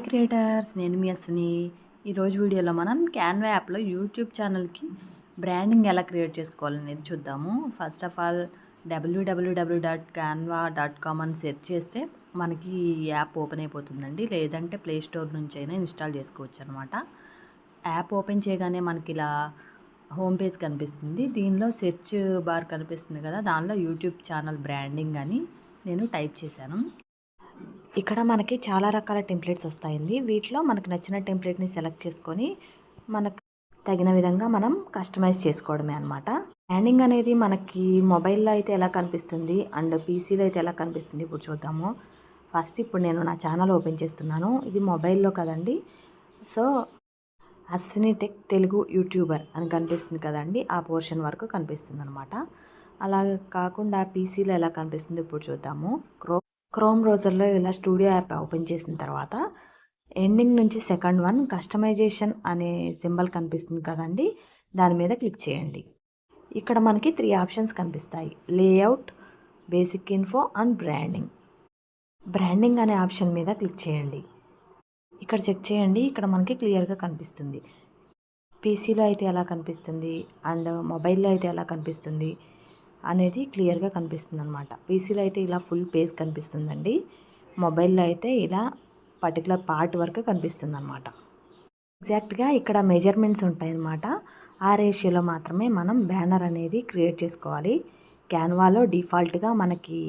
Creators, నేను మీ అశ్విని. ఈరోజు వీడియోలో మనం క్యాన్వా యాప్లో యూట్యూబ్ ఛానల్కి బ్రాండింగ్ ఎలా క్రియేట్ చేసుకోవాలనేది చూద్దాము. ఫస్ట్ ఆఫ్ ఆల్ www.canva.com అని సెర్చ్ చేస్తే మనకి ఈ యాప్ ఓపెన్ అయిపోతుందండి. లేదంటే ప్లే స్టోర్ నుంచి అయినా ఇన్స్టాల్ చేసుకోవచ్చు అనమాట. యాప్ ఓపెన్ చేయగానే మనకి ఇలా హోమ్ పేజ్ కనిపిస్తుంది. దీనిలో సెర్చ్ బార్ కనిపిస్తుంది కదా, దానిలో యూట్యూబ్ ఛానల్ బ్రాండింగ్ అని నేను టైప్ చేశాను. ఇక్కడ మనకి చాలా రకాల టెంప్లెట్స్ వస్తాయండి. వీటిలో మనకు నచ్చిన టెంప్లెట్ని సెలెక్ట్ చేసుకొని మనకు తగిన విధంగా మనం కస్టమైజ్ చేసుకోవడమే అనమాట. బ్రాండింగ్ అనేది మనకి మొబైల్లో అయితే ఎలా కనిపిస్తుంది అండ్ పీసీలో అయితే ఎలా కనిపిస్తుంది ఇప్పుడు చూద్దాము. ఫస్ట్ ఇప్పుడు నేను నా ఛానల్ ఓపెన్ చేస్తున్నాను. ఇది మొబైల్లో కదండి. So Ashwini tech Telugu YouTuber అని కనిపిస్తుంది కదండి, ఆ పోర్షన్ వరకు కనిపిస్తుంది అనమాట. అలా కాకుండా పీసీలో ఎలా కనిపిస్తుంది ఇప్పుడు చూద్దాము. క్రోమ్ బ్రౌజర్లో ఇలా స్టూడియో యాప్ ఓపెన్ చేసిన తర్వాత ఎండింగ్ నుంచి సెకండ్ వన్ కస్టమైజేషన్ అనే సింబల్ కనిపిస్తుంది కదండి, దాని మీద క్లిక్ చేయండి. ఇక్కడ మనకి 3 ఆప్షన్స్ కనిపిస్తాయి: layout, basic info and branding. Branding అనే ఆప్షన్ మీద క్లిక్ చేయండి. ఇక్కడ చెక్ చేయండి, ఇక్కడ మనకి క్లియర్గా కనిపిస్తుంది. పీసీలో అయితే ఎలా కనిపిస్తుంది అండ్ మొబైల్లో అయితే ఎలా కనిపిస్తుంది అనేది క్లియర్గా కనిపిస్తుంది అనమాట. పీసీలో అయితే ఇలా ఫుల్ పేజ్ కనిపిస్తుందండి. మొబైల్లో అయితే ఇలా పర్టికులర్ పార్ట్ వరకు కనిపిస్తుంది అనమాట. ఎగ్జాక్ట్గా ఇక్కడ మెజర్మెంట్స్ ఉంటాయన్నమాట. ఆ రేషియోలో మాత్రమే మనం బ్యానర్ అనేది క్రియేట్ చేసుకోవాలి. క్యాన్వాలో డిఫాల్ట్గా మనకి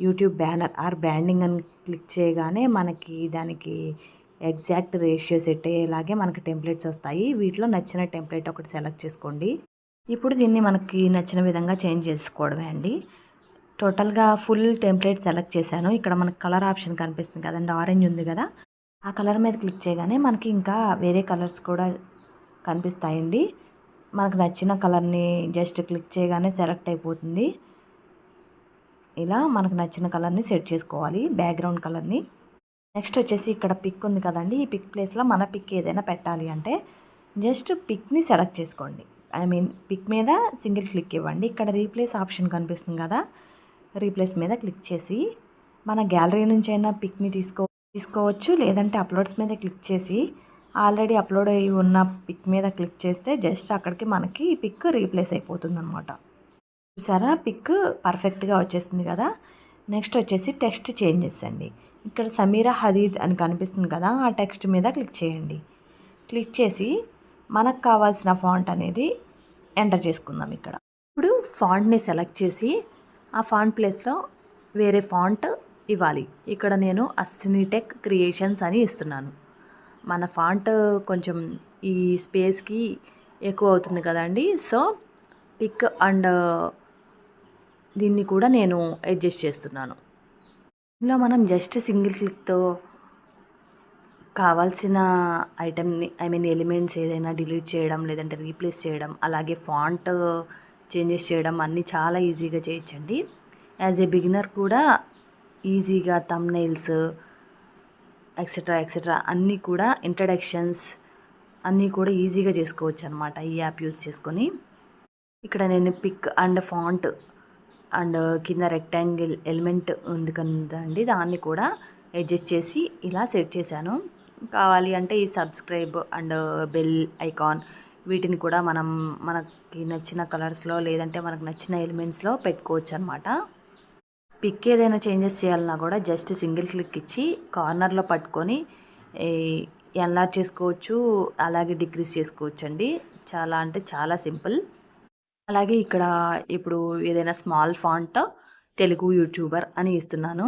యూట్యూబ్ బ్యానర్ ఆర్ బ్రాండింగ్ అని క్లిక్ చేయగానే మనకి దానికి ఎగ్జాక్ట్ రేషియో సెట్ అయ్యేలాగే మనకి టెంప్లెట్స్ వస్తాయి. వీటిలో నచ్చిన టెంప్లెట్ ఒకటి సెలెక్ట్ చేసుకోండి. ఇప్పుడు దీన్ని మనకి నచ్చిన విధంగా చేంజ్ చేసుకోవడమే అండి. టోటల్గా ఫుల్ టెంప్లెట్ సెలెక్ట్ చేశాను. ఇక్కడ మనకు కలర్ ఆప్షన్ కనిపిస్తుంది కదండి, ఆరెంజ్ ఉంది కదా, ఆ కలర్ మీద క్లిక్ చేయగానే మనకి ఇంకా వేరే కలర్స్ కూడా కనిపిస్తాయండి. మనకు నచ్చిన కలర్ని జస్ట్ క్లిక్ చేయగానే సెలెక్ట్ అయిపోతుంది. ఇలా మనకు నచ్చిన కలర్ని సెట్ చేసుకోవాలి, బ్యాక్గ్రౌండ్ కలర్ని. నెక్స్ట్ వచ్చేసి ఇక్కడ పిక్ ఉంది కదండి, ఈ పిక్ ప్లేస్లో మన పిక్ ఏదైనా పెట్టాలి అంటే జస్ట్ పిక్ని సెలెక్ట్ చేసుకోండి. పిక్ మీద సింగిల్ క్లిక్ ఇవ్వండి. ఇక్కడ రీప్లేస్ ఆప్షన్ కనిపిస్తుంది కదా, రీప్లేస్ మీద క్లిక్ చేసి మన గ్యాలరీ నుంచి అయినా పిక్ని తీసుకోవచ్చు. లేదంటే అప్లోడ్స్ మీద క్లిక్ చేసి ఆల్రెడీ అప్లోడ్ అయ్యి ఉన్న పిక్ మీద క్లిక్ చేస్తే జస్ట్ అక్కడికి మనకి పిక్ రీప్లేస్ అయిపోతుంది అనమాట. చూసారా, పిక్ పర్ఫెక్ట్గా వచ్చేస్తుంది కదా. నెక్స్ట్ వచ్చేసి టెక్స్ట్ చేంజెస్ అండి. ఇక్కడ సమీరా హదీద్ అని కనిపిస్తుంది కదా, ఆ టెక్స్ట్ మీద క్లిక్ చేయండి. క్లిక్ చేసి మనకు కావాల్సిన ఫాంట్ అనేది ఎంటర్ చేసుకుందాం. ఇక్కడ ఇప్పుడు ఫాంట్ని సెలెక్ట్ చేసి ఆ ఫాంట్ ప్లేస్లో వేరే ఫాంట్ ఇవ్వాలి. ఇక్కడ నేను అశ్విని టెక్ క్రియేషన్స్ అని ఇస్తున్నాను. మన ఫాంట్ కొంచెం ఈ స్పేస్కి ఎక్కువ అవుతుంది కదండి, సో పిక్ అండ్ దీన్ని కూడా నేను అడ్జస్ట్ చేస్తున్నాను. ఇందులో మనం జస్ట్ సింగిల్ క్లిక్తో కావాల్సిన ఐటెంని ఎలిమెంట్స్ ఏదైనా డిలీట్ చేయడం, లేదంటే రీప్లేస్ చేయడం, అలాగే ఫాంట్ చేంజెస్ చేయడం అన్నీ చాలా ఈజీగా చేయొచ్చండి. యాజ్ ఏ బిగినర్ కూడా ఈజీగా థంబ్నెయిల్స్ ఎక్సెట్రా అన్నీ కూడా ఇంట్రడక్షన్స్ అన్నీ కూడా ఈజీగా చేసుకోవచ్చు అనమాట ఈ యాప్ యూస్ చేసుకొని. ఇక్కడ నేను పిక్ అండ్ ఫాంట్ అండ్ కింద రెక్టాంగిల్ ఎలిమెంట్ ఉంది కదండి, దాన్ని కూడా అడ్జస్ట్ చేసి ఇలా సెట్ చేశాను. కావాలి అంటే ఈ సబ్స్క్రైబ్ అండ్ బెల్ ఐకాన్ వీటిని కూడా మనం మనకి నచ్చిన కలర్స్లో లేదంటే మనకు నచ్చిన ఎలిమెంట్స్లో పెట్టుకోవచ్చు అనమాట. పిక్ ఏదైనా చేంజెస్ చేయాలన్నా కూడా జస్ట్ సింగిల్ క్లిక్ ఇచ్చి కార్నర్లో పట్టుకొని ఎన్లార్జ్ చేసుకోవచ్చు, అలాగే డిక్రీజ్ చేసుకోవచ్చు అండి. చాలా అంటే చాలా సింపుల్. అలాగే ఇక్కడ ఇప్పుడు ఏదైనా స్మాల్ ఫాంట్ తెలుగు యూట్యూబర్ అని ఇస్తున్నాను.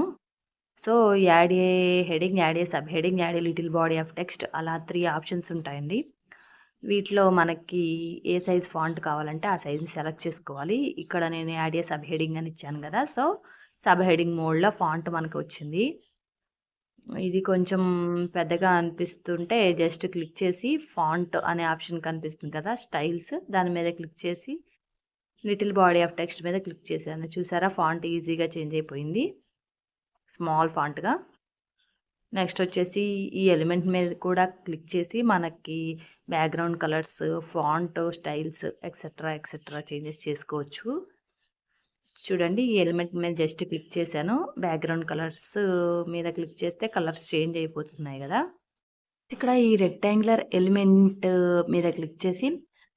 So add A heading, add A sub heading, add a little body of text, అలా 3 ఆప్షన్స్ ఉంటాయండి. వీటిలో మనకి ఏ సైజ్ ఫాంట్ కావాలంటే ఆ సైజ్ని సెలెక్ట్ చేసుకోవాలి. ఇక్కడ నేను యాడ్ ఏ సబ్ హెడింగ్ అని ఇచ్చాను కదా, సో సబ్ హెడింగ్ మోడ్లో ఫాంట్ మనకు వచ్చింది. ఇది కొంచెం పెద్దగా అనిపిస్తుంటే జస్ట్ క్లిక్ చేసి ఫాంట్ అనే ఆప్షన్ కనిపిస్తుంది కదా, స్టైల్స్, దాని మీద క్లిక్ చేసి లిటిల్ బాడీ ఆఫ్ టెక్స్ట్ మీద క్లిక్ చేశాను. చూసారా, ఫాంట్ ఈజీగా చేంజ్ అయిపోయింది స్మాల్ ఫాంట్గా. నెక్స్ట్ వచ్చేసి ఈ ఎలిమెంట్ మీద కూడా క్లిక్ చేసి మనకి background colours, font styles etcetera changes చేసుకోవచ్చు. చూడండి, ఈ ఎలిమెంట్ మీద జస్ట్ క్లిక్ చేశాను, బ్యాక్గ్రౌండ్ కలర్స్ మీద క్లిక్ చేస్తే కలర్స్ చేంజ్ అయిపోతున్నాయి కదా. ఇక్కడ ఈ రెక్టాంగులర్ ఎలిమెంట్ మీద క్లిక్ చేసి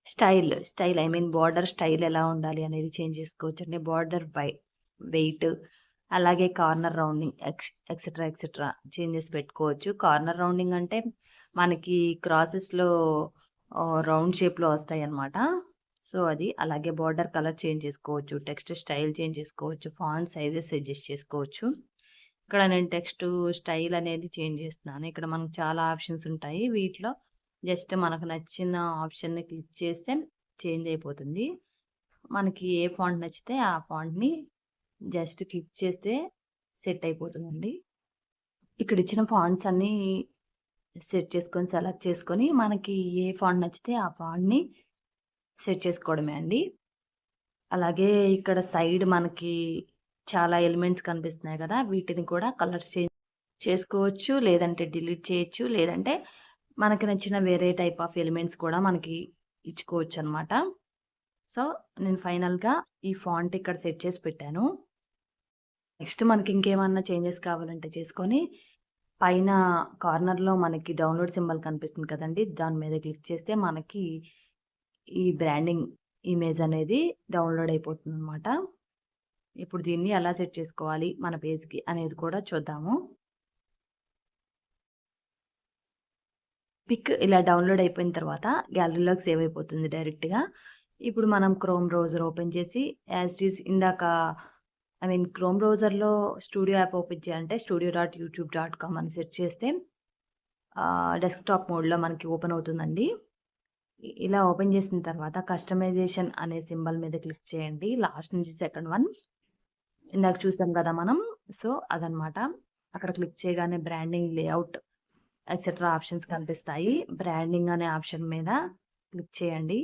style I mean border style ఎలా ఉండాలి అనేది చేంజ్ చేసుకోవచ్చండి. బార్డర్ వెయిట్ అలాగే కార్నర్ రౌండింగ్ ఎక్సెట్రా చేంజెస్ పెట్టుకోవచ్చు. కార్నర్ రౌండింగ్ అంటే మనకి క్రాసెస్‌లో రౌండ్ షేప్‌లో వస్తాయన్నమాట. సో, అది. అలాగే బార్డర్ కలర్ చేంజ్ చేసుకోవచ్చు. టెక్స్ట్ స్టైల్ చేంజ్ చేసుకోవచ్చు. ఫాంట్ సైజెస్ అడ్జస్ట్ చేసుకోవచ్చు. ఇక్కడ నేను టెక్స్ట్ స్టైల్ అనేది చేంజ్ చేస్తున్నాను. ఇక్కడ మనకు చాలా ఆప్షన్స్ ఉంటాయి. వీటిలో జస్ట్ మనకు నచ్చిన ఆప్షన్‌ని క్లిక్ చేస్తే చేంజ్ అయిపోతుంది. మనకి ఏ ఫాంట్ నచ్చితే ఆ ఫాంట్‌ని జస్ట్ క్లిక్ చేస్తే సెట్ అయిపోతుందండి. ఇక్కడ ఇచ్చిన ఫాంట్స్ అన్నీ సెలెక్ట్ చేసుకొని మనకి ఏ ఫాంట్ నచ్చితే ఆ ఫాంట్‌ని సెట్ చేసుకోవడమే అండి. అలాగే ఇక్కడ సైడ్ మనకి చాలా ఎలిమెంట్స్ కనిపిస్తున్నాయి కదా! వీటిని కూడా కలర్స్ చేంజ్ చేసుకోవచ్చు. లేదంటే డిలీట్ చేయొచ్చు. లేదంటే మనకి నచ్చిన వేరే టైప్ ఆఫ్ ఎలిమెంట్స్ కూడా మనకి ఇచ్చుకోవచ్చనమాట. సో, నేను ఫైనల్‌గా ఈ ఫాంట్ ఇక్కడ సెట్ చేసి పెట్టాను. నెక్స్ట్ మనకి ఇంకేమన్నా చేంజెస్ కావాలంటే చేసుకొని పైన కార్నర్‌లో మనకి డౌన్‌లోడ్ సింబల్ కనిపిస్తుంది కదండీ! దాని మీద క్లిక్ చేస్తే మనకి ఈ బ్రాండింగ్ ఇమేజ్ అనేది డౌన్‌లోడ్ అయిపోతుందనమాట. ఇప్పుడు దీన్ని ఎలా సెట్ చేసుకోవాలి మన పేజ్‌కి అనేది కూడా చూద్దాము. పిక్ ఇలా డౌన్‌లోడ్ అయిపోయిన తర్వాత గ్యాలరీలోకి సేవ్ అయిపోతుంది డైరెక్ట్‌గా. ఇప్పుడు మనం క్రోమ్ బ్రౌజర్ ఓపెన్ చేసి యాజ్ ఇట్ ఈజ్ ఇందాక క్రోమ్ బ్రౌజర్‌లో స్టూడియో యాప్ ఓపెన్ చేయాలంటే studio.youtube.com అని సెర్చ్ చేస్తే డెస్క్‌టాప్ మోడ్‌లో మనకి ఓపెన్ అవుతుందండి. ఇలా ఓపెన్ చేసిన తర్వాత కస్టమైజేషన్ అనే సింబల్ మీద క్లిక్ చేయండి. లాస్ట్ నుంచి సెకండ్ వన్. ఇందాక చూసాం కదా మనం. సో, అదనమాట. అక్కడ క్లిక్ చేయగానే బ్రాండింగ్, లేఅవుట్ ఎక్సెట్రా ఆప్షన్స్ కనిపిస్తాయి. బ్రాండింగ్ అనే ఆప్షన్ మీద క్లిక్ చేయండి.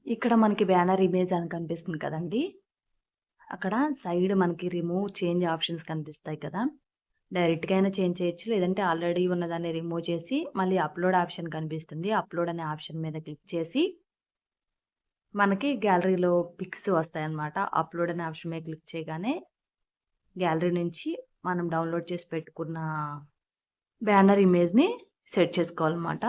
ఇక్కడ మనకి బ్యానర్ ఇమేజ్ అని కనిపిస్తుంది కదండీ! అక్కడ సైడ్ మనకి రిమూవ్, చేంజ్ ఆప్షన్స్ కనిపిస్తాయి కదా! డైరెక్ట్‌గా అయినా చేంజ్ చేయొచ్చు. లేదంటే ఆల్రెడీ ఉన్నదాన్ని రిమూవ్ చేసి మళ్ళీ అప్‌లోడ్ ఆప్షన్ కనిపిస్తుంది. అప్‌లోడ్ అనే ఆప్షన్ మీద క్లిక్ చేసి మనకి గ్యాలరీలో పిక్స్ వస్తాయన్నమాట. అప్‌లోడ్ అనే ఆప్షన్ మీద క్లిక్ చేయగానే గ్యాలరీ నుంచి మనం డౌన్‌లోడ్ చేసి పెట్టుకున్న బ్యానర్ ఇమేజ్‌ని సెట్ చేసుకోవాలన్నమాట.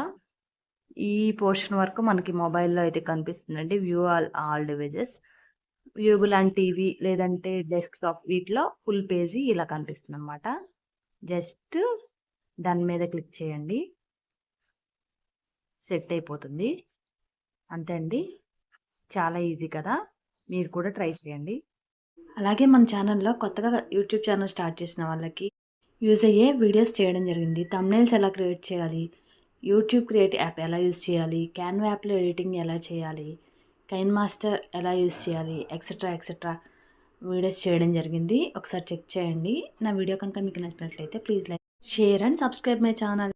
ఈ పోర్షన్ వరకు మనకి మొబైల్‌లో అయితే కనిపిస్తుందండి. View all devices. Viewable and TV లేదంటే డెస్క్‌టాప్ వీటిలో ఫుల్ పేజీ ఇలా కనిపిస్తుందన్నమాట. జస్ట్ డన్ మీద క్లిక్ చేయండి. సెట్ అయిపోతుంది. అంతే అండి. చాలా ఈజీ కదా! మీరు కూడా ట్రై చేయండి. అలాగే మన ఛానల్‌లో కొత్తగా యూట్యూబ్ ఛానల్ స్టార్ట్ చేసిన వాళ్ళకి యూజ్ అయ్యే వీడియోస్ చేయడం జరిగింది. థంబ్‌నెయిల్స్ ఎలా క్రియేట్ చేయాలి, యూట్యూబ్ క్రియేట్ యాప్ ఎలా యూజ్ చేయాలి, క్యాన్వా యాప్‌లో ఎడిటింగ్ ఎలా చేయాలి, కైన్ మాస్టర్ ఎలా యూజ్ చేయాలి, ఎక్సెట్రా వీడియోస్ చేయడం జరిగింది. ఒకసారి చెక్ చేయండి. నా వీడియో కనుక మీకు నచ్చినట్లయితే please like, share and subscribe my channel.